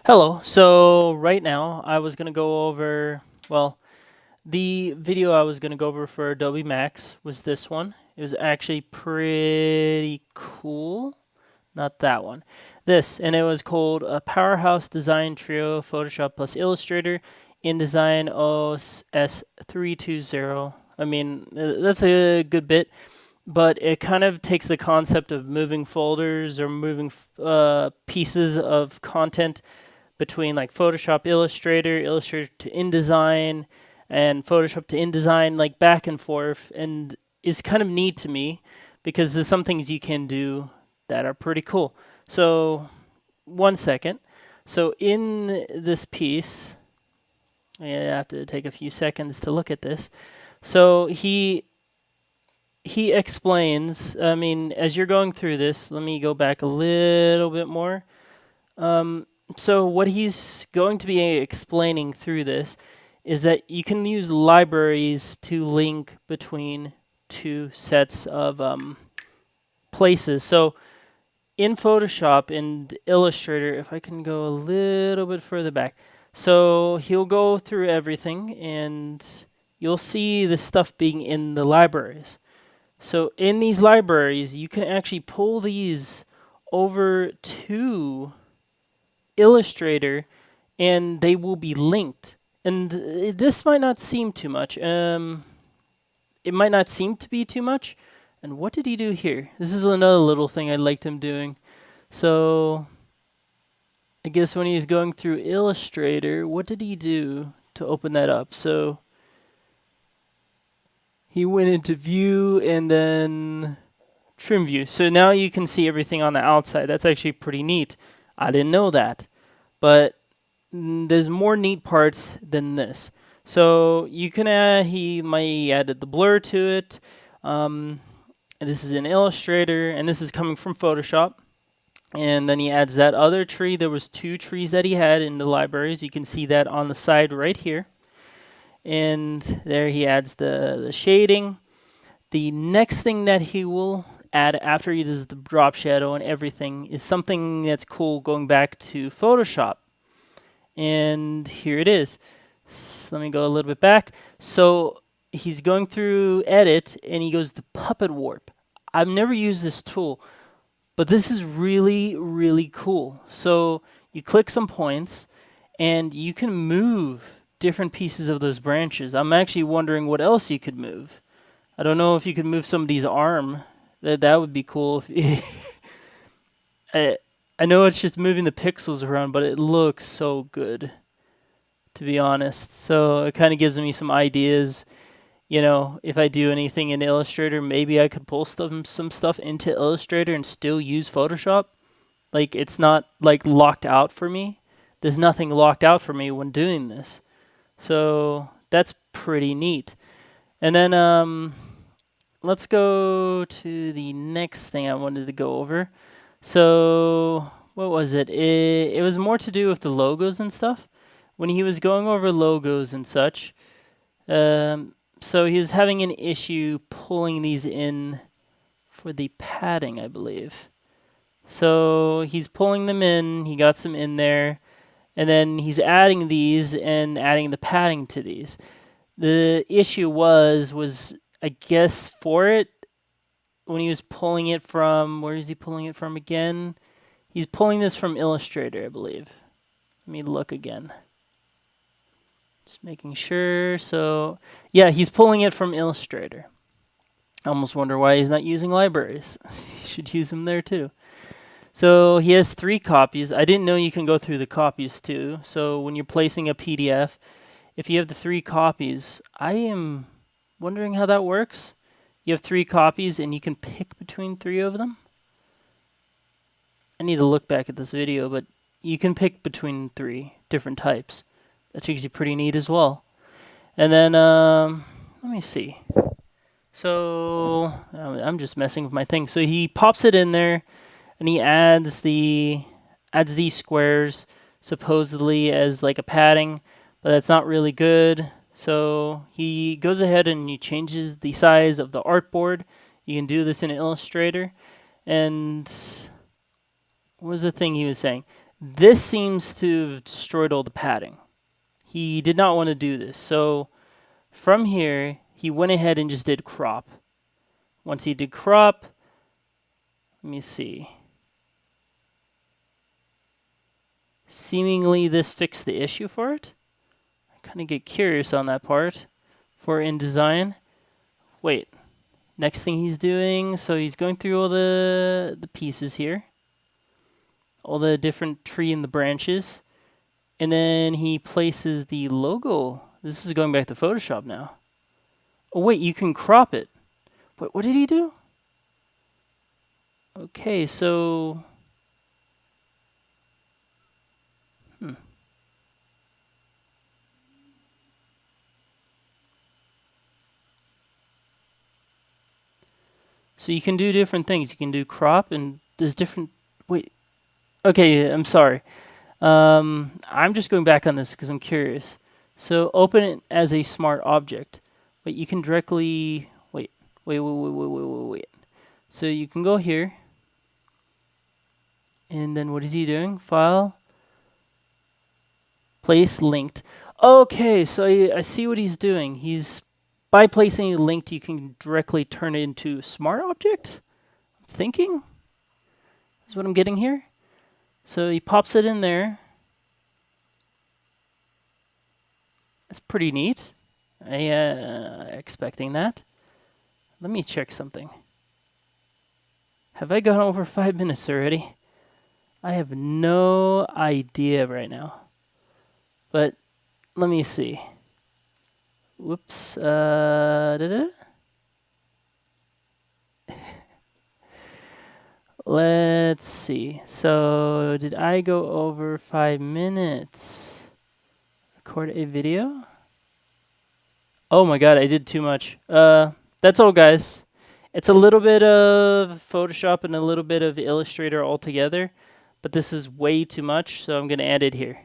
Hello. So right now I was going to go over, well, the video I was going to go over for Adobe Max was this one. It was actually pretty cool. Not that one. This, and it was called a PowerHouse Design Trio Photoshop plus Illustrator InDesign OS 320. I mean, that's a good bit, but it kind of takes the concept of moving folders or moving pieces of content between like Photoshop, Illustrator, Illustrator to InDesign, and Photoshop to InDesign, like back and forth, and is kind of neat to me because there's some things you can do that are pretty cool. So, one second. So, in this piece, I have to take a few seconds to look at this. So, he explains, I mean, as you're going through this, let me go back a little bit more. Um, so what he's going to be explaining through this is that you can use libraries to link between two sets of places. So in Photoshop and Illustrator, if I can go a little bit further back, so he'll go through everything and you'll see the stuff being in the libraries. So in these libraries, you can actually pull these over to Illustrator and they will be linked. And this might not seem too much. It might not seem to be too much. And what did he do here? This is another little thing I liked him doing. So I guess when he's going through Illustrator, what did he do to open that up? So he went into view and then trim view. So now you can see everything on the outside. That's actually pretty neat. I didn't know that. But there's more neat parts than this. So you can he might added the blur to it. And this is in Illustrator, and this is coming from Photoshop. And then he adds that other tree. There was two trees that he had in the libraries. You can see that on the side right here. And there he adds the shading. The next thing that he will add after he does the drop shadow and everything is something that's cool going back to Photoshop. And here it is. So let me go a little bit back. So he's going through edit and he goes to puppet warp. I've never used this tool, but this is really, really cool. So you click some points and you can move different pieces of those branches. I'm actually wondering what else you could move. I don't know if you could move somebody's arm. That would be cool. I, I know it's just moving the pixels around, but it looks so good, to be honest. So it kind of gives me some ideas. You know, if I do anything in Illustrator, maybe I could pull some stuff into Illustrator and still use Photoshop. Like it's not like locked out for me. There's nothing locked out for me when doing this. So that's pretty neat. And then let's go to the next thing I wanted to go over. So what was it? It was more to do with the logos and stuff. When he was going over logos and such, so he was having an issue pulling these in for the padding, I believe. So he's pulling them in. He got some in there, and then he's adding these and adding the padding to these. The issue was I guess for it when he was pulling it from, where is he pulling it from again? He's pulling this from Illustrator, I believe. Let me look again. Just making sure. So, yeah, he's pulling it from Illustrator. I almost wonder why he's not using libraries. He should use them there too. So he has 3 copies. I didn't know you can go through the copies too. So when you're placing a PDF, if you have the 3 copies, I am wondering how that works. You have 3 copies and you can pick between 3 of them. I need to look back at this video, but you can pick between 3 different types. That's actually pretty neat as well. And then, let me see. So, I'm just messing with my thing. So he pops it in there, and he adds these squares, supposedly as like a padding, but that's not really good. So he goes ahead and he changes the size of the artboard. You can do this in Illustrator. And what was the thing he was saying? This seems to have destroyed all the padding. He did not want to do this. So from here, he went ahead and just did crop. Once he did crop, let me see. Seemingly this fixed the issue for it. I kind of get curious on that part for InDesign. Wait, next thing he's doing, so he's going through all the pieces here. All the different tree and the branches. And then he places the logo. This is going back to Photoshop now. Oh wait, you can crop it. What did he do? Okay, so... So you can do different things. You can do crop and there's different... Wait. Okay, I'm sorry. I'm just going back on this because I'm curious. So open it as a smart object. But you can directly... Wait. So you can go here. And then what is he doing? File. Place linked. Okay, so I see what he's doing. By placing a linked, you can directly turn it into a smart object. Thinking is what I'm getting here. So he pops it in there. That's pretty neat. I expecting that. Let me check something. Have I gone over 5 minutes already? I have no idea right now. But let me see. Whoops. Let's see. So did I go over 5 minutes? Record a video? Oh my god, I did too much. That's all, guys. It's a little bit of Photoshop and a little bit of Illustrator all together, but this is way too much, so I'm going to add it here.